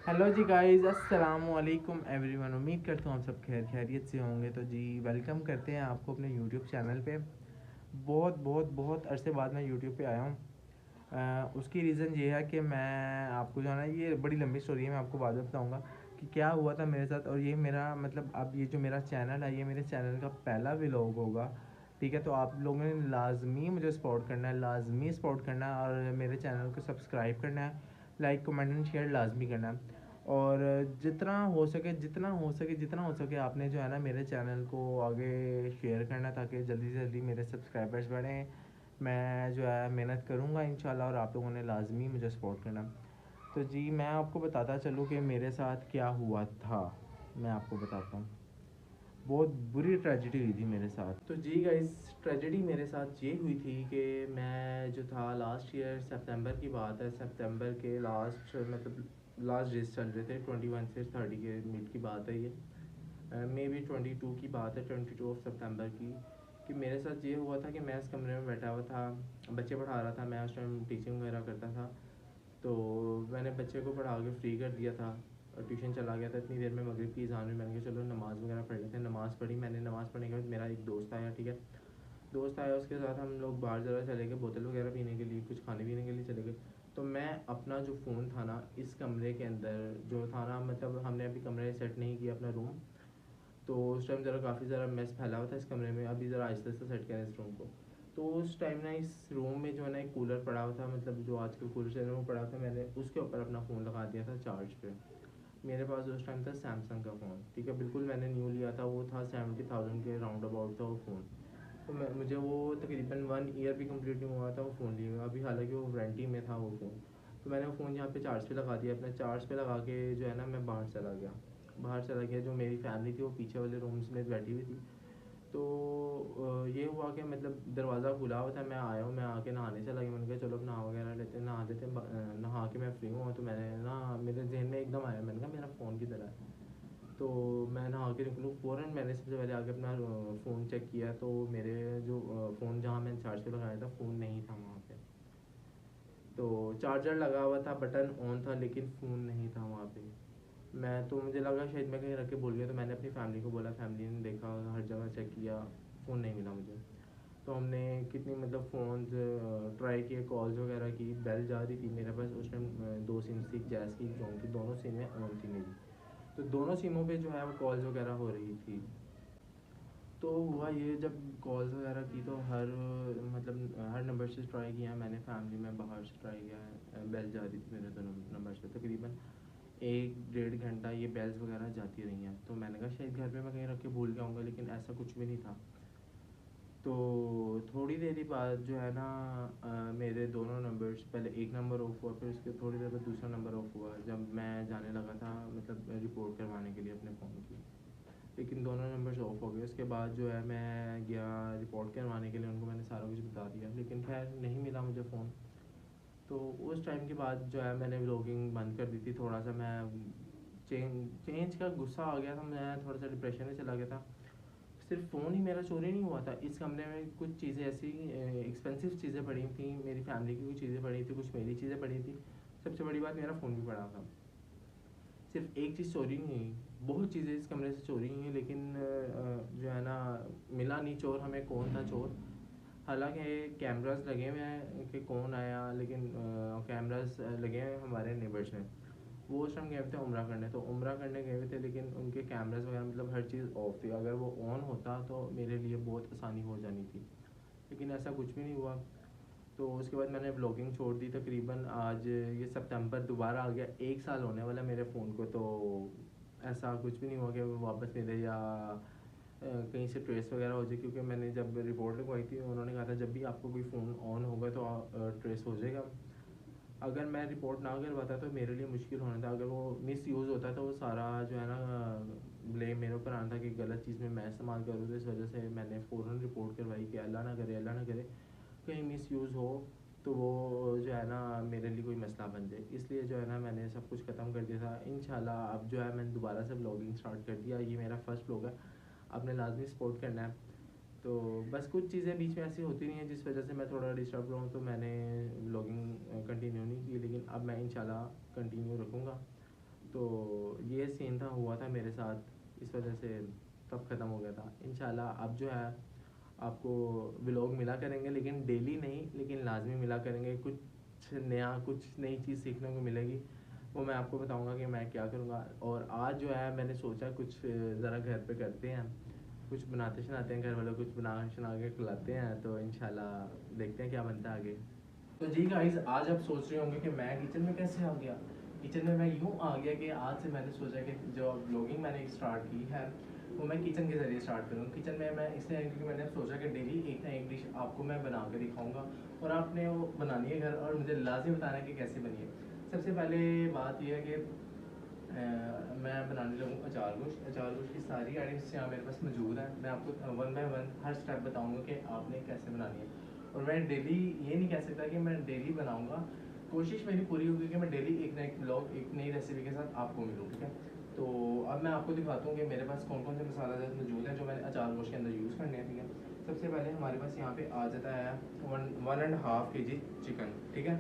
Hello जी guys, अस्सलाम वालेकुम everyone. उम्मीद करता हूँ आप सब खैरियत से होंगे। तो जी वेलकम करते हैं आपको अपने यूट्यूब चैनल पे। बहुत बहुत बहुत अरसे बाद मैं यूट्यूब पे आया हूँ। उसकी रीज़न ये है कि मैं आपको जो है ना, ये बड़ी लंबी स्टोरी है, मैं आपको बाद में बताऊँगा कि क्या हुआ था मेरे साथ। और ये मेरा मतलब अब ये जो मेरा चैनल है, ये मेरे चैनल का पहला व्लॉग होगा। ठीक है, तो आप लोगों ने लाजमी मुझे सपोर्ट करना है, लाजमी सपोर्ट करना है और मेरे चैनल को सब्सक्राइब करना है, लाइक कमेंट एंड शेयर लाजमी करना है। और जितना हो सके आपने जो है ना मेरे चैनल को आगे शेयर करना, ताकि जल्दी से जल्दी मेरे सब्सक्राइबर्स बढ़ें। मैं जो है मेहनत करूँगा इंशाल्लाह, और आप लोगों ने लाजमी मुझे सपोर्ट करना। तो जी मैं आपको बताता चलूँ कि मेरे साथ क्या हुआ था। मैं आपको बताता हूँ, बहुत बुरी ट्रेजेडी हुई थी मेरे साथ। तो जी गाइस, ट्रेजेडी मेरे साथ ये हुई थी कि मैं जो था लास्ट ईयर सितंबर की बात है, सितंबर के लास्ट मतलब लास्ट डेज चल रहे थे, 21 से 30 के मिड की बात है ये। मे बी 22 की बात है, 22 सितंबर की। कि मेरे साथ ये हुआ था कि मैं इस कमरे में बैठा हुआ था, बच्चे पढ़ा रहा था। मैं उस टाइम टीचिंग वगैरह करता था। तो मैंने बच्चे को पढ़ा के फ्री कर दिया था और ट्यूशन चला गया था। इतनी देर में मगरिब की अज़ान हुई, मैंने कहा चलो नमाज़ वगैरह पढ़ लेते हैं। नमाज़ पढ़ी मैंने। नमाज़ पढ़ने के बाद मेरा एक दोस्त आया, ठीक है। दोस्त आया, उसके साथ हम लोग बाहर ज़रा चले गए, बोतल वगैरह पीने के लिए, कुछ खाने पीने के लिए चले गए। तो मैं अपना जो फ़ोन था ना, इस कमरे के अंदर जो था ना, मतलब हमने अभी कमरे सेट नहीं किया अपना रूम। तो उस टाइम ज़रा काफ़ी ज़रा मेस फैला हुआ था इस कमरे में। अभी ज़रा आहिस्ता आहिस्ता सेट करें इस रूम को। तो उस टाइम ना इस रूम में जो है ना एक कूलर पड़ा हुआ था, मतलब जो आजकल कूलर चल रहा है वो पड़ा था। मैंने उसके ऊपर अपना फ़ोन लगा दिया था चार्ज पे। मेरे पास उस टाइम था सैमसंग का फ़ोन, ठीक है, बिल्कुल मैंने न्यू लिया था। वो था 70,000 के राउंड अबाउट था वो फ़ोन। तो मुझे वो तकरीबन 1 ईयर भी कंप्लीट नहीं हुआ था वो फ़ोन लिए हुए अभी, हालांकि वो वारंटी में था वो फ़ोन। तो मैंने वो फ़ोन यहाँ पे चार्ज पे लगा दिया। अपना चार्ज पे लगा के जो है ना मैं बाहर चला गया। जो मेरी फैमिली थी वो पीछे वाले रूम्स में बैठी हुई थी। तो ये हुआ कि मतलब दरवाज़ा खुला हुआ था, मैं आया हूँ, मैं आके नहाने चला गया। मैंने कहा चलो अब नहा वगैरह लेते हैं, नहा लेते हैं। नहा के मैं फ्री हुआ तो मैंने ना, मेरे जहन में एकदम आया, मैंने कहा मेरा फ़ोन किधर है। तो मैं नहा के निकलूँ फ़ौरन मैंने सबसे पहले आके अपना फ़ोन चेक किया। तो मेरे जो फ़ोन जहाँ मैंने चार्ज पे लगाया था, फ़ोन नहीं था वहाँ पे। तो चार्जर लगा हुआ था, बटन ऑन था, लेकिन फ़ोन नहीं था वहाँ पे। मैं तो मुझे लगा शायद मैं कहीं रख के भूल गया। तो मैंने अपनी फैमिली को बोला, फैमिली ने देखा, हर जगह चेक किया, फ़ोन नहीं मिला मुझे। तो हमने कितनी मतलब फ़ोन्स ट्राई किए, कॉल्स वगैरह की, बेल जा रही थी मेरे पास उस टाइम। दो सिम थी, एक जैज़ की, एक जॉन की, दोनों सिमें ऑन थी मेरी। तो दोनों सिमों पे जो है वो कॉल्स वगैरह हो रही थी। तो हुआ ये, जब कॉल्स वगैरह की तो मतलब हर नंबर से ट्राई किया मैंने, फैमिली में बाहर से ट्राई किया है। बेल जा रही थी मेरे दोनों नंबर से, तकरीबन 1 डेढ़ घंटा ये बेल्स वगैरह जाती रही हैं। तो मैंने कहा शायद घर पे मैं कहीं रख के भूल गया हूँगा, लेकिन ऐसा कुछ भी नहीं था। तो थोड़ी देर ही बाद जो है ना, मेरे दोनों नंबर्स, पहले एक नंबर ऑफ हुआ, फिर उसके थोड़ी देर बाद दूसरा नंबर ऑफ हुआ, जब मैं जाने लगा था मतलब रिपोर्ट करवाने के लिए अपने फ़ोन की। लेकिन दोनों नंबर्स ऑफ हो गए। उसके बाद जो है मैं गया रिपोर्ट करवाने के लिए, उनको मैंने सारा कुछ बता दिया, लेकिन खैर नहीं मिला मुझे फ़ोन। तो उस टाइम के बाद जो है मैंने व्लॉगिंग बंद कर दी थी। थोड़ा सा मैं चेंज चेंज का गुस्सा आ गया था, मैं थोड़ा सा डिप्रेशन में चला गया था। सिर्फ फ़ोन ही मेरा चोरी नहीं हुआ था, इस कमरे में कुछ चीज़ें ऐसी एक्सपेंसिव चीज़ें पड़ी थी, मेरी फैमिली की कुछ चीज़ें पड़ी थी, कुछ मेरी चीज़ें पड़ी थी। सबसे बड़ी बात, मेरा फ़ोन भी पड़ा था। सिर्फ एक चीज़ चोरी नहीं हुई, बहुत चीज़ें इस कमरे से चोरी हुई हैं, लेकिन जो है ना, मिला नहीं चोर हमें, कौन था चोर। हालांकि कैमरास लगे हुए हैं कि कौन आया, लेकिन कैमरास लगे हुए हैं हमारे नेबर्स में। वो उस टाइम गए थे उम्रा करने, तो उम्रा करने गए हुए थे, लेकिन उनके कैमरास वगैरह मतलब हर चीज़ ऑफ थी। अगर वो ऑन होता तो मेरे लिए बहुत आसानी हो जानी थी, लेकिन ऐसा कुछ भी नहीं हुआ। तो उसके बाद मैंने ब्लॉगिंग छोड़ दी। तकरीबन आज ये सितंबर दोबारा आ गया, 1 साल होने वाला मेरे फ़ोन को। तो ऐसा कुछ भी नहीं हुआ कि वो वापस मिले या कहीं से ट्रेस वगैरह हो जाए, क्योंकि मैंने जब रिपोर्ट लिखवाई थी उन्होंने कहा था जब भी आपको कोई फ़ोन ऑन होगा तो ट्रेस हो जाएगा। अगर मैं रिपोर्ट ना करवाता तो मेरे लिए मुश्किल होना था। अगर वो मिस यूज़ होता तो वो सारा जो है ना ब्लेम मेरे ऊपर आना था कि गलत चीज़ में मैं इस्तेमाल करूँ। तो इस वजह से मैंने फ़ौरन रिपोर्ट करवाई कि अल्लाह ना करे, अल्लाह ना करे कहीं मिस यूज़ हो तो वो जो है ना मेरे लिए कोई मसला बन जाए। इसलिए जो है ना मैंने सब कुछ ख़त्म कर दिया था। इंशाल्लाह अब जो है मैंने दोबारा से ब्लॉगिंग स्टार्ट कर दिया। ये मेरा फर्स्ट ब्लॉग है, आपने लाजमी सपोर्ट करना है। तो बस कुछ चीज़ें बीच में ऐसी होती नहीं है जिस वजह से मैं थोड़ा डिस्टर्ब रहा हूँ, तो मैंने व्लॉगिंग कंटिन्यू नहीं की, लेकिन अब मैं इंशाल्लाह कंटिन्यू रखूँगा। तो ये सीन था, हुआ था मेरे साथ, इस वजह से तब ख़त्म हो गया था। इंशाल्लाह अब जो है आपको व्लॉग मिला करेंगे, लेकिन डेली नहीं, लेकिन लाजमी मिला करेंगे। कुछ नया, कुछ नई चीज़ सीखने को मिलेगी, वो मैं आपको बताऊंगा कि मैं क्या करूंगा। और आज जो है मैंने सोचा कुछ ज़रा घर पे करते हैं, कुछ बनाते शनाते हैं, घर वालों कुछ बना शना के खिलाते हैं, तो इंशाल्लाह देखते हैं क्या बनता है आगे। तो जी गाइस, आज आप सोच रहे होंगे कि मैं किचन में कैसे आ गया। किचन में मैं यूँ आ गया कि आज से मैंने सोचा कि जो ब्लॉगिंग मैंने स्टार्ट की है वो मैं किचन के ज़रिए स्टार्ट करूँ। किचन में मैं इसलिए, क्योंकि मैंने सोचा कि डेली एक ना एक डिश आपको मैं बना के दिखाऊँगा और आपने वो बनानी है घर, और मुझे लाजमी बताना है कि कैसे बनी है। सबसे पहले बात यह है कि मैं बनाने लगूँ अचार गोश्त। अचार गोश्त की सारी आइटम्स यहाँ मेरे पास मौजूद है। मैं आपको one by one her step बताऊँगा कि आपने कैसे बनानी है। और मैं डेली ये नहीं कह सकता कि मैं डेली बनाऊँगा, कोशिश मेरी पूरी होगी कि मैं डेली एक ना एक ब्लॉग, एक नई रेसिपी के साथ आपको मिलूँ, ठीक है। तो अब मैं आपको दिखाता हूँ कि मेरे पास कौन कौन से मसाला जात मौजूद हैं जो मैंने अचार गोश्त के अंदर यूज़ करने हैं, ठीक है। सबसे पहले हमारे पास यहाँ पे आ जाता है 1.5 kg चिकन, ठीक है।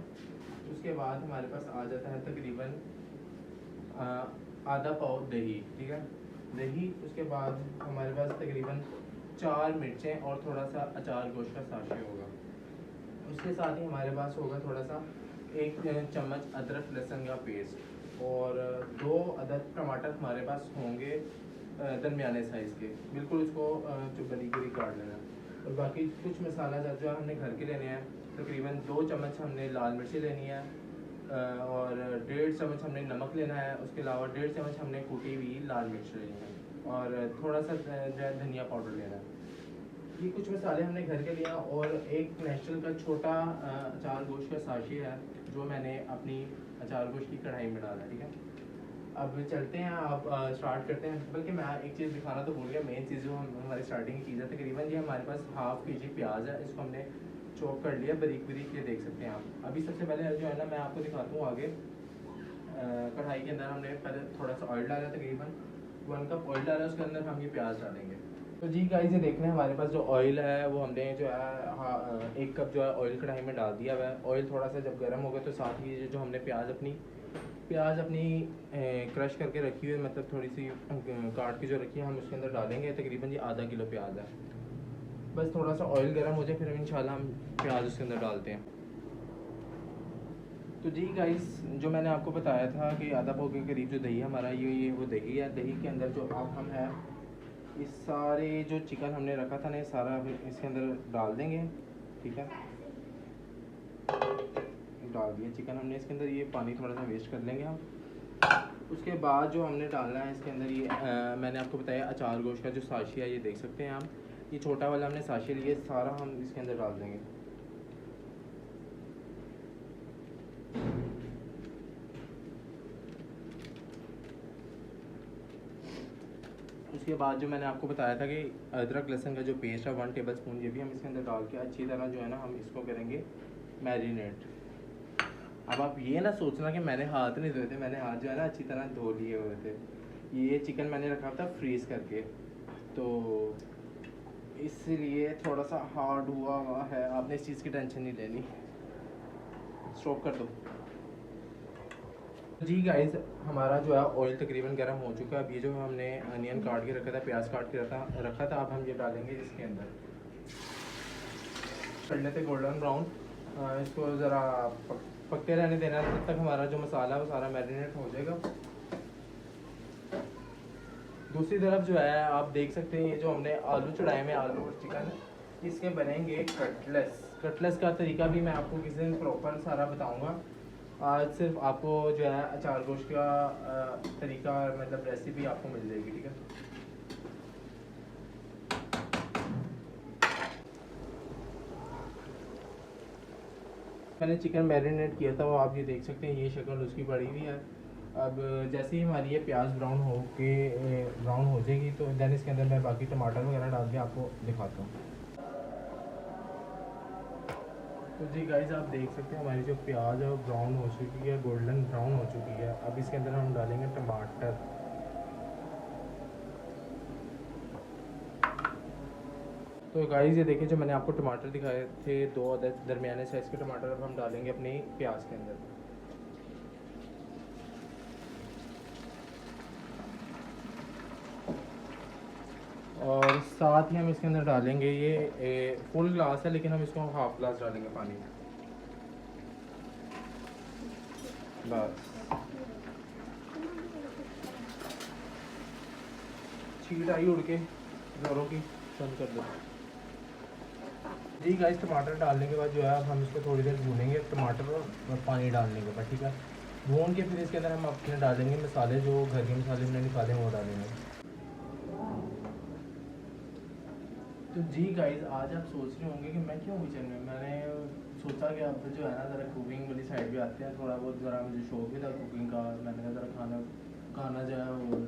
उसके बाद हमारे पास आ जाता है तकरीबन आधा पाव दही, ठीक है, दही। उसके बाद हमारे पास तकरीबन 4 मिर्चें और थोड़ा सा अचार गोश्त का साशे होगा। उसके साथ ही हमारे पास होगा थोड़ा सा 1 चम्मच अदरक लहसुन का पेस्ट, और 2 अदद टमाटर हमारे पास होंगे दरमियाने साइज़ के, बिल्कुल उसको जो बरीक बरीक काट लेना। और बाकी कुछ मसाला जो हमने घर के लेने हैं, तकरीबन 2 चम्मच हमने लाल मिर्ची लेनी है, और 1.5 चम्मच हमने नमक लेना है। उसके अलावा 1.5 चम्मच हमने कूटी हुई लाल मिर्च लेनी है, और थोड़ा सा जो है धनिया पाउडर लेना है। ये कुछ मसाले हमने घर के लिया, और एक नेचुरल का छोटा अचार गोश्त का साशे है जो मैंने अपनी अचार गोश्त की कढ़ाई में डाला, ठीक है। अब चलते हैं, आप स्टार्ट करते हैं। बल्कि मैं एक चीज़ दिखाना तो भूल गया, मेन चीज़ जो हमारी स्टार्टिंग की चीज़ है, तकरीबन ये हमारे पास 1/2 kg प्याज है, इसको हमने चॉप कर लिया बारीक बारीक, ये देख सकते हैं आप। अभी सबसे पहले जो है ना, मैं आपको दिखाता हूँ आगे। कढ़ाई के अंदर हमने पहले थोड़ा सा ऑयल डाला, तकरीबन 1 कप ऑयल डाला, उसके अंदर हम ये प्याज डालेंगे। तो जी गाइस, ये देख रहे हैं हमारे पास जो ऑयल है वो हमने जो है 1 कप जो है ऑयल कढ़ाई में डाल दिया हुआ है। ऑयल थोड़ा सा जब गर्म हो गया तो साथ ही जो हमने प्याज अपनी क्रश करके रखी हुई है, मतलब थोड़ी सी काट के जो रखी है, हम उसके अंदर डालेंगे। तकरीबन ये आधा किलो प्याज है। बस थोड़ा सा ऑयल गर्म हो जाए, फिर इंशाल्लाह हम प्याज उसके अंदर डालते हैं। तो जी गाइस, जो मैंने आपको बताया था कि आधा पाव के करीब जो दही हमारा ये वो दही है। दही के अंदर जो अब हम है, इस सारे जो चिकन हमने रखा था ना, सारा इसके अंदर डाल देंगे, ठीक है। डाल दिया चिकन हमने इसके अंदर, ये पानी थोड़ा सा वेस्ट कर लेंगे हम। उसके बाद जो हमने डालना है इसके अंदर, ये मैंने आपको बताया अचार गोश्त का जो साशी है, ये देख सकते हैं आप। ये छोटा वाला हमने साशी लिए, सारा हम इसके अंदर डाल देंगे। उसके बाद जो मैंने आपको बताया था कि अदरक लहसुन का जो पेस्ट है 1 टेबल स्पून, ये भी हम इसके अंदर डाल के अच्छी तरह जो है ना, हम इसको करेंगे मैरिनेट। अब आप ये ना सोचना कि मैंने हाथ नहीं धोए थे, मैंने हाथ जो है ना अच्छी तरह धो लिए हुए थे। ये चिकन मैंने रखा था फ्रीज करके, तो इसलिए थोड़ा सा हार्ड हुआ है। आपने इस चीज़ की टेंशन नहीं लेनी। स्टॉप कर दो। जी गाइस, हमारा जो है ऑयल तकरीबन गर्म हो चुका है। अब ये जो हमने अनियन काट के रखा था, प्याज काट के रखा था, अब हम ये डालेंगे इसके अंदर। कर लेते गोल्डन ब्राउन, इसको ज़रा पकते रहने देना तब तक हमारा जो मसाला है वो सारा मैरिनेट हो जाएगा। दूसरी तरफ जो है आप देख सकते हैं, ये जो हमने आलू चढ़ाए में, आलू और चिकन, इसके बनेंगे कटलेस। कटलेस का तरीका भी मैं आपको किसी दिन प्रॉपर सारा बताऊंगा। आज सिर्फ आपको जो है अचार गोश्त का तरीका, मतलब रेसिपी आपको मिल जाएगी, ठीक है। मैंने चिकन मैरिनेट किया था, वो आप ये देख सकते हैं, ये शक्ल उसकी पड़ी हुई है। अब जैसे ही हमारी ये प्याज ब्राउन हो जाएगी, तो देन इसके अंदर मैं बाकी टमाटर वगैरह डाल के आपको दिखाता हूँ। तो जी गाइस, आप देख सकते हैं हमारी जो प्याज है वो ब्राउन हो चुकी है, गोल्डन ब्राउन हो चुकी है। अब इसके अंदर हम डालेंगे टमाटर। तो गाइस, ये देखिए जो मैंने आपको टमाटर दिखाए थे, 2 अदद दरमियाने साइज़ के टमाटर, अब हम डालेंगे अपनी प्याज के अंदर। साथ ही हम इसके अंदर डालेंगे ये फुल ग्लास है लेकिन हम इसको हाफ ग्लास डालेंगे पानी। बस छीट आई उड़ के ज़ोरों की, बंद कर दो जी गाइस। टमाटर डालने के बाद जो है अब हम इसको थोड़ी देर भूनेंगे, टमाटर और पानी डालने के बाद, ठीक है। भून के फिर इसके अंदर हम अपने डालेंगे मसाले, जो घर के मसाले हमने निकाले हैं वो डालेंगे। तो जी गाइस, आज आप सोच रहे होंगे कि मैं क्यों किचन में, मैंने सोचा कि अब जो है ना ज़रा कुकिंग वाली साइड भी आते हैं, थोड़ा बहुत ज़रा मुझे शौक भी था कुकिंग का। मैंने कहा ज़रा खाना खाना जो है वो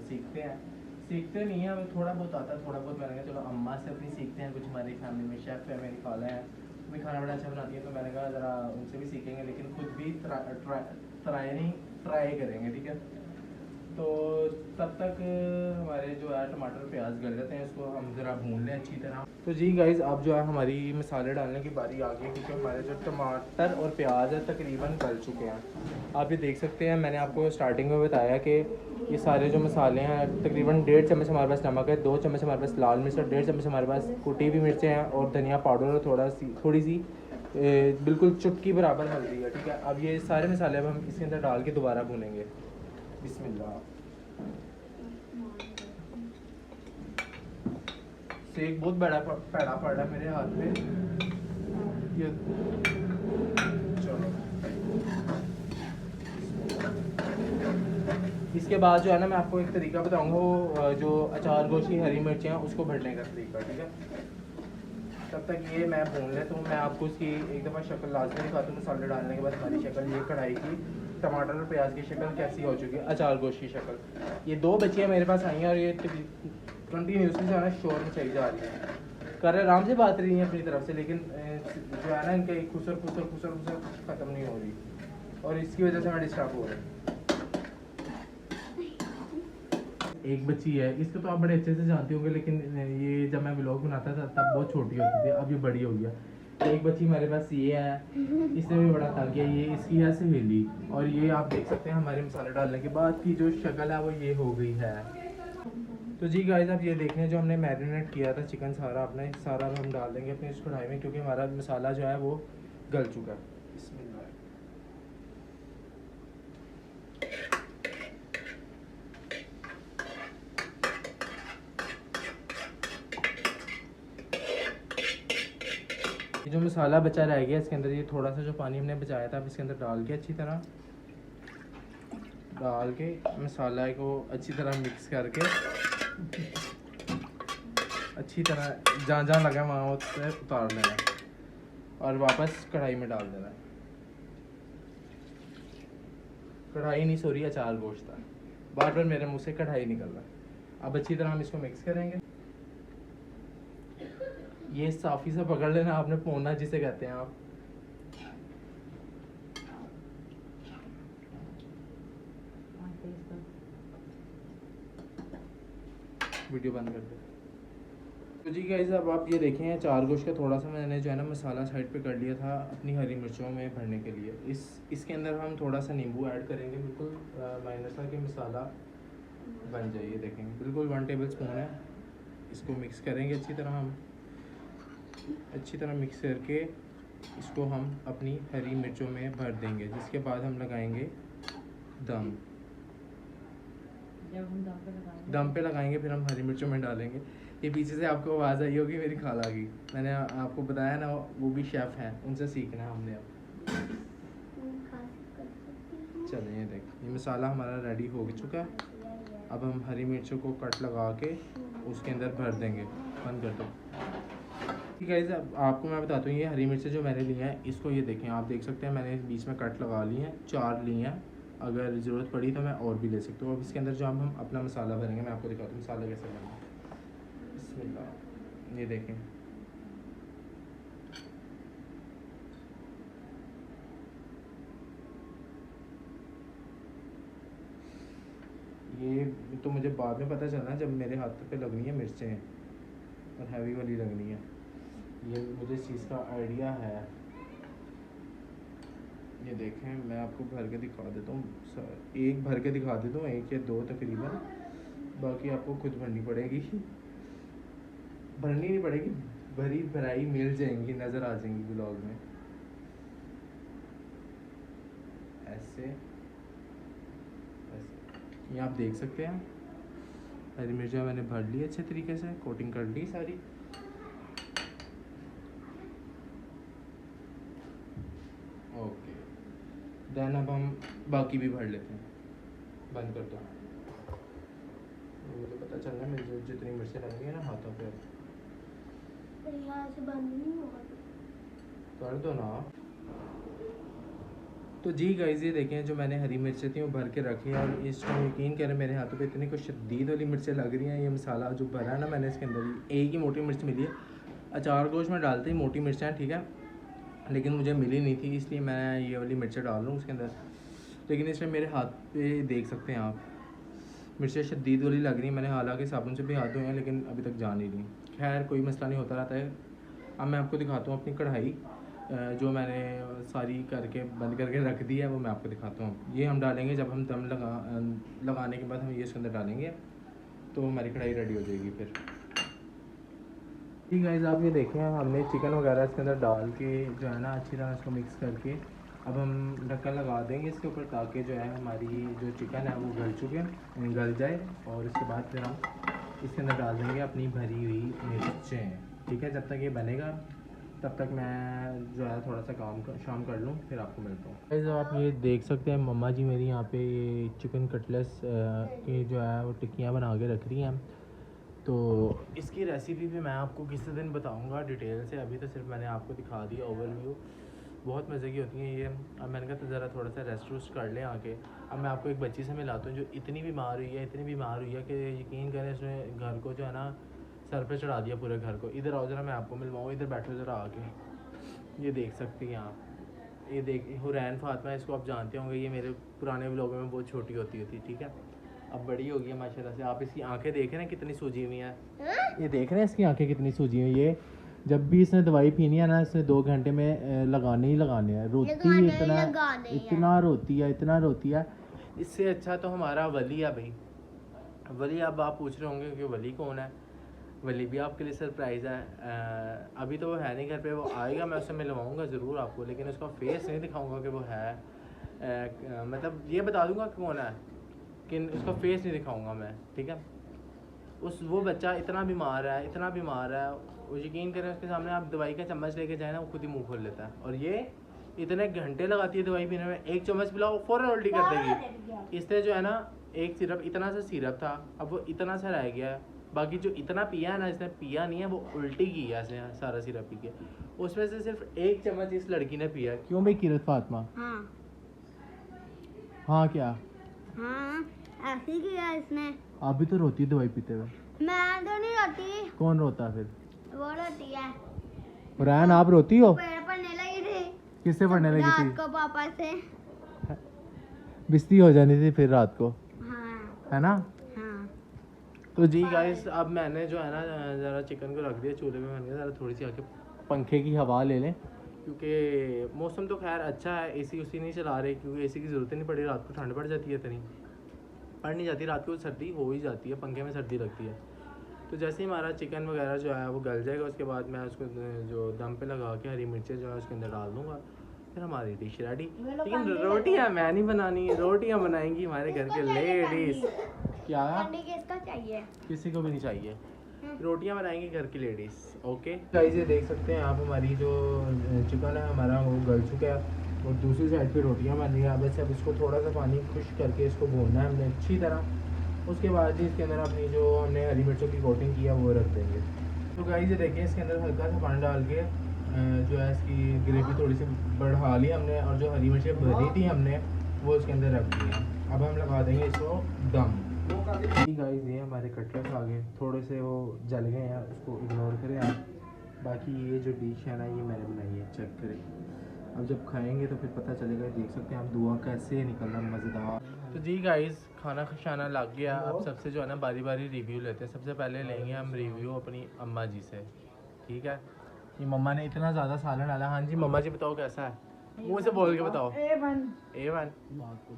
सीखते नहीं हैं, हमें थोड़ा बहुत आता है, थोड़ा बहुत। मैंने कहा चलो अम्मा से अपनी सीखते हैं, कुछ हमारी फैमिली में शेफ़ है, मेरी खाला है, भी खाना बड़ा अच्छा बनाती है, तो मैंने कहा ज़रा उनसे भी सीखेंगे, लेकिन खुद भी ट्राई करेंगे, ठीक है। तो तब तक हमारे जो है टमाटर प्याज गल जाते हैं, इसको हम ज़रा भून लें अच्छी तरह। तो जी गाइज़, अब जो है हमारी मसाले डालने की बारी आ गई, क्योंकि हमारे जो टमाटर और प्याज है तकरीबन गल चुके हैं। आप ये देख सकते हैं, मैंने आपको स्टार्टिंग में बताया कि ये सारे जो मसाले हैं, तकरीबन 1.5 चम्मच हमारे पास नमक है, 2 चम्मच हमारे पास लाल मिर्च और 1.5 चम्मच हमारे पास कुटी हुई मिर्चें हैं, और धनिया पाउडर और थोड़ी सी बिल्कुल चुटकी बराबर हल्दी है, ठीक है। अब ये सारे मसाले अब हम इसके अंदर डाल के दोबारा भूनेंगे। बिस्मिल्लाह। सेक बहुत पैड़ा पड़ रहा है मेरे हाथ में ये। चलो, इसके बाद जो है ना मैं आपको एक तरीका बताऊंगा, वो जो अचार गोशी हरी मिर्चें हैं उसको भरने का तरीका, ठीक है। तब तक ये मैं भून लेता हूँ, मैं आपको इसकी एक दफ़ा शक्ल लाजमी दिखाता हूँ। मसाले डालने के बाद हमारी शक्ल, ये कढ़ाई की टमाटर और प्याज की शक्ल कैसी हो चुकी है, अचार गोश्त की शक्ल। ये 2 बच्चियाँ मेरे पास आई हैं और ये कंटिन्यूसली जो है ना शोर में चली जा रही है, कर आराम से बात रही हैं अपनी तरफ से, लेकिन जो है ना इनके खुसर ख़त्म नहीं हो रही, और इसकी वजह से मैं डिस्टर्ब हो रहा हूँ। एक बच्ची है, इसको तो आप बड़े अच्छे से जानते होंगे, लेकिन ये जब मैं व्लॉग बनाता था तब बहुत छोटी होती थी, अब ये बड़ी हो गया। एक बच्ची हमारे पास ये है, इससे भी बड़ा तंग है, ये इसकी है सहेली। और ये आप देख सकते हैं हमारे मसाले डालने के बाद की जो शक्ल है वो ये हो गई है। तो जी गाइस, आप ये देखें, जो हमने मैरिनेट किया था चिकन सारा अपने सारा हम डाल देंगे अपने इस कढ़ाई में, क्योंकि हमारा मसाला जो है वो गल चुका है। जो मसाला बचा रह गया इसके अंदर, ये थोड़ा सा जो पानी हमने बचाया था अब इसके अंदर डाल के अच्छी तरह डाल के मसाला को अच्छी तरह मिक्स करके, अच्छी तरह जहाँ जहाँ लगा वहाँ उससे उतार लेना और वापस कढ़ाई में डाल देना। कढ़ाई नहीं, सॉरी, अचार गोश्त था, बार बार मेरे मुंह से कढ़ाई निकल रहा। अब अच्छी तरह हम इसको मिक्स करेंगे। ये साफी से पकड़ लेना आपने, पोना जिसे कहते हैं आप। वीडियो बंद कर दो। तो जी गाइस, अब आप ये देखें, अचार गोश्त का थोड़ा सा मैंने जो है ना मसाला साइड पे कर लिया था अपनी हरी मिर्चों में भरने के लिए। इसके अंदर हम थोड़ा सा नींबू ऐड करेंगे, बिल्कुल माइनस सा कि मसाला बन जाए। ये देखेंगे बिल्कुल 1 टेबल स्पून है। इसको मिक्स करेंगे अच्छी तरह, हम अच्छी तरह मिक्स करके इसको हम अपनी हरी मिर्चों में भर देंगे, जिसके बाद हम लगाएंगे दम। जब हम दम पे लगाएंगे फिर हम हरी मिर्चों में डालेंगे। ये पीछे से आपको आवाज़ आई होगी मेरी खाला की, मैंने आपको बताया ना वो भी शेफ़ हैं, उनसे सीखना है हमने। अब चलिए, ये देख, ये मसाला हमारा रेडी हो चुका है। अब हम हरी मिर्चों को कट लगा के उसके अंदर भर देंगे। बंद कर दो। ठीक है, अब आपको मैं बताता हूँ, ये हरी मिर्चें जो मैंने ली हैं, इसको ये देखें, आप देख सकते हैं मैंने बीच में कट लगा ली हैं, 4 ली हैं। अगर ज़रूरत पड़ी तो मैं और भी ले सकता हूँ। अब इसके अंदर जो हम अपना मसाला भरेंगे, मैं आपको दिखाता हूँ मसाला कैसे भरना है। बिस्मिल्लाह, ये देखें, ये तो मुझे बाद में पता चला जब मेरे हाथ पे लगनी है मिर्चें और हैवी वाली लगनी है। ये मुझे इस चीज़ का आइडिया है। ये देखें, मैं आपको भर के दिखा देता हूँ, एक भर के दिखा देता हूँ, 1 या 2 तकरीबन, बाकी आपको खुद भरनी पड़ेगी। भरनी नहीं पड़ेगी, भरी भराई मिल जाएंगी, नज़र आ जाएंगी ब्लॉग में। ऐसे ऐसे ये आप देख सकते हैं। हरी मिर्चा मैंने भर ली अच्छे तरीके से, कोटिंग कर ली सारी। ओके, देन अब हम बाकी भी भर लेते हैं। बंद कर दो, मुझे पता चल रहा है मुझे जितनी मिर्चें लगेंगी ना हाथों पे। यहाँ से बंद नहीं होगा, कर दो ना। तो जी गाइस ये देखें, जो मैंने हरी मिर्चें थी वो भर के रखी हैं, और इस टाइम यकीन करें मेरे हाथों पे इतनी कुछ शदीद वाली मिर्चें लग रही हैं। ये मसाला जो भरा है ना मैंने, इसके अंदर एक ही मोटी मिर्च मिली है। अचार गोश्त में डालते ही मोटी मिर्चें, ठीक है, लेकिन मुझे मिली नहीं थी, इसलिए मैं ये वाली मिर्चें डाल रहा हूँ उसके अंदर। लेकिन इसमें मेरे हाथ पे देख सकते हैं आप, मिर्चें शदीद वाली लग रही हैं। मैंने हालांकि साबुन से भी हाथ धोए हैं, लेकिन अभी तक जा नहीं रही। खैर कोई मसला नहीं, होता रहता है। अब मैं आपको दिखाता हूँ अपनी कढ़ाई, जो मैंने सारी करके बंद करके रख दी है, वो मैं आपको दिखाता हूँ। ये हम डालेंगे जब हम दम लगाने के बाद हम ये इसके अंदर डालेंगे, तो हमारी कढ़ाई रेडी हो जाएगी फिर। ठीक गाइस, आप ये देखें, हमने चिकन वगैरह इसके अंदर डाल के जो है ना अच्छी तरह इसको मिक्स करके अब हम ढक्कन लगा देंगे इसके ऊपर, ताकि जो है हमारी जो चिकन है वो गल जाए। और उसके बाद फिर हम इसके अंदर डाल देंगे अपनी भरी हुई मिर्चें। ठीक है, जब तक ये बनेगा तब तक मैं जो है थोड़ा सा शाम कर लूँ, फिर आपको मिलता हूँ। गाइस आप ये देख सकते हैं, मम्मा जी मेरी यहाँ पे ये चिकन कटलेट्स की जो है वो टिक्कियाँ बना के रख रही हैं। तो इसकी रेसिपी भी मैं आपको किसी दिन बताऊंगा डिटेल से। अभी तो सिर्फ मैंने आपको दिखा दिया ओवरव्यू। बहुत मज़े की होती हैं ये। अब मैंने कहा तो ज़रा थोड़ा सा रेस्ट वेस्ट कर लें आके। अब मैं आपको एक बच्ची से मिलाता हूँ जो इतनी बीमार हुई है कि यकीन करें उसने घर को जो है ना सर पे चढ़ा दिया, पूरे घर को। इधर आओ ज़रा, मैं आपको मिलवाऊँ, इधर बैठो ज़रा आके। ये देख सकती हैं आप, ये देख हुरैन फातिमा, इसको आप जानते होंगे। ये मेरे पुराने व्लॉगों में बहुत छोटी होती थी, ठीक है, अब बड़ी हो गई है माशाल्लाह से। आप इसकी आंखें देख रहे हैं कितनी सूजी हुई हैं, ये देख रहे हैं इसकी आंखें कितनी सूजी हुई। ये जब भी इसने दवाई पीनी है ना, इसने 2 घंटे में लगाने ही लगाने हैं। रोती इतना रोती है। इससे अच्छा तो हमारा वली है भाई। वली, अब आप पूछ रहे होंगे कि वली कौन है। वली भी आपके लिए सरप्राइज़ है। अभी तो वो है नहीं घर पे, वो आएगा, मैं उससे मिलवाऊंगा ज़रूर आपको, लेकिन उसका फेस नहीं दिखाऊंगा कि वो है। मतलब ये बता दूंगा कि कौन है, कि उसका फेस नहीं दिखाऊंगा मैं, ठीक है। वो बच्चा इतना बीमार है, वो यकीन करें उसके सामने आप दवाई का चम्मच लेके जाए ना, वो खुद ही मुंह खोल लेता है। और ये इतने घंटे लगाती है दवाई पीने में, एक चम्मच पिलाओ फ़ौरन उल्टी कर देगी। इसने जो है ना एक सिरप, इतना सा सिरप था, अब वो इतना सा रह गया है। बाकी जो इतना पिया है ना, इसने पिया नहीं है, वो उल्टी की है इसने सारा सिरप पी के। उसमें से सिर्फ 1 चम्मच इस लड़की ने पिया। क्यों भाई किरत फातिमा? हाँ क्या? हाँ ऐसे किया इसने। आप भी तो रोती है दवाई पीते हुए। मैं तो नहीं रोती। कौन रोता है फिर? वो रोती है। रैन, आप रोती हो? पेड़ पढ़ने लगी थी। किससे पढ़ने लगी थी? रात को पापा से। बिस्ती हो जानी थी फिर रात को। हाँ। है ना? हाँ। तो जी गाइस, अब मैंने जो है ना ज़रा चिकन को रख दिया चूल्हे में। मैंने कहा ज़रा थोड़ी सी आके पंखे की हवा ले लें, क्योंकि मौसम तो खैर अच्छा है। एसी उसी नहीं चला रहे, क्योंकि एसी की ज़रूरत नहीं पड़ी। रात को ठंड पड़ जाती है, इतनी पड़ नहीं जाती, रात को सर्दी हो ही जाती है, पंखे में सर्दी लगती है। तो जैसे ही हमारा चिकन वगैरह जो है वो गल जाएगा, उसके बाद मैं उसको जो दम पे लगा के हरी मिर्चें जो है उसके अंदर डाल दूँगा, फिर हमारी डिश रेडी। लेकिन रोटियाँ मैं नहीं बनानी, रोटियाँ बनाएंगी हमारे घर के लेडीज़। क्या किसका चाहिए? किसी को भी नहीं चाहिए, रोटियाँ बनाएंगी घर की लेडीज़। ओके गाइस, ये देख सकते हैं आप, हमारी जो चिकन है हमारा वो गल चुका है, और दूसरी साइड पे रोटियाँ बन रही हैं। बस अब इसको थोड़ा सा पानी खुश करके इसको भूनना है हमने अच्छी तरह। उसके बाद ही इसके अंदर अपनी जो हमने हरी मिर्चों की कोटिंग की है वो रख देंगे। तो गाइस ये देखिए, इसके अंदर हल्का सा पानी डाल के जो है इसकी ग्रेवी थोड़ी सी बढ़ा ली हमने, और जो हरी मिर्चें भरी थी हमने वो इसके अंदर रख दी हैं। अब हम लगा देंगे इसको दम। गाइस ये हमारे कटलेट्स आ गए, थोड़े से वो जल गए हैं, उसको इग्नोर करें आप। बाकी ये जो डिश है ना, ये मैंने बनाई है, चेक करें। अब जब खाएंगे तो फिर पता चलेगा। देख सकते हैं आप दुआ कैसे निकल रहा है, मज़ेदार। तो जी गाइस, खाना खाना लग गया। अब सबसे जो है ना बारी बारी रिव्यू लेते हैं। सबसे पहले लेंगे हम रिव्यू अपनी अम्मा जी से, ठीक है। ये मम्मा ने इतना ज़्यादा सालन डाला। हाँ जी मम्मा जी बताओ कैसा है, मुँह से बोल के बताओ। A1।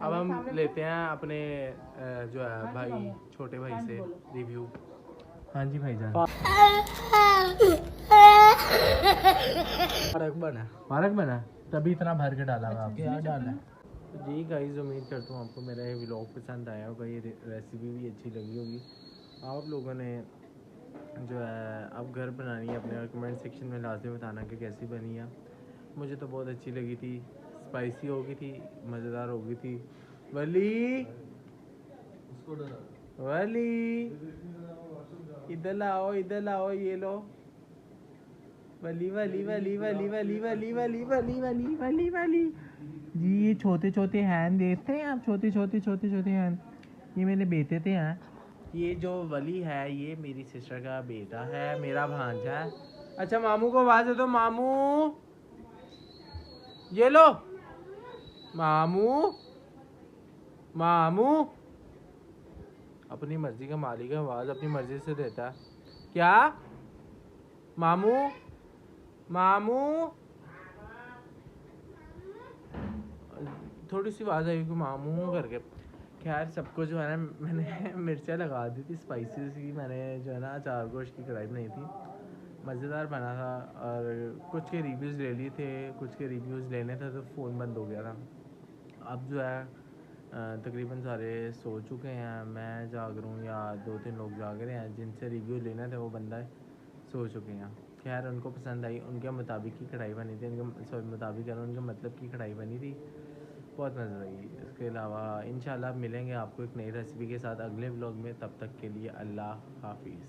अब हम लेते हैं अपने जो है भाई, छोटे भाई से रिव्यू। हाँ जी भाईजान। पार्क बना पालक बना तभी इतना भर के डाला हुआ आपने। क्या डाला? जी गाइस, उम्मीद करता हूँ आपको मेरा ये व्लॉग पसंद आया होगा, ये रेसिपी भी अच्छी लगी होगी। आप लोगों ने जो है अब घर बनानी है, अपने कमेंट सेक्शन में लाजमी बताना कि कैसी बनी है। मुझे तो बहुत अच्छी लगी थी, स्पाइसी हो गई थी, मज़ेदार हो गई थी। वली वली इधर लाओ, इधर लाओ, ये लो। वली वली वली वली वली वली वली वली वली वली वली जी, ये छोटे छोटे हैंड देखते हैं आप, छोटे छोटे छोटे छोटे हैंड, ये मेरे बेटे थे हैं। ये जो वली है ये मेरी सिस्टर का बेटा है, मेरा भांजा है। अच्छा मामू को आवाज दे दो, मामू ये लो, मामू मामू। अपनी मर्जी का मालिक है, आवाज अपनी मर्जी से देता है। क्या मामू मामू, थोड़ी सी आवाज़ आई कि मामू करके। खैर सबको जो है ना, मैंने मिर्चा लगा दी थी स्पाइसी सी, मैंने जो है ना अचार गोश्त की कढ़ाई बनाई थी, मज़ेदार बना था। और कुछ के रिव्यूज़ ले लिए थे, कुछ के रिव्यूज़ लेने थे तो फ़ोन बंद हो गया था। अब जो है तकरीबन सारे सो चुके हैं, मैं जाग रहा हूँ या 2-3 लोग जाग रहे हैं, जिनसे रिव्यू लेना था वो बंदा सो चुके हैं। खैर उनको पसंद आई, उनके मुताबिक की कढ़ाई बनी थी, उनके मुताबिक उनके मतलब की कढ़ाई बनी थी, बहुत मज़ा आई। इसके अलावा इंशाल्लाह मिलेंगे आपको एक नई रेसिपी के साथ अगले व्लॉग में, तब तक के लिए अल्लाह हाफिज़।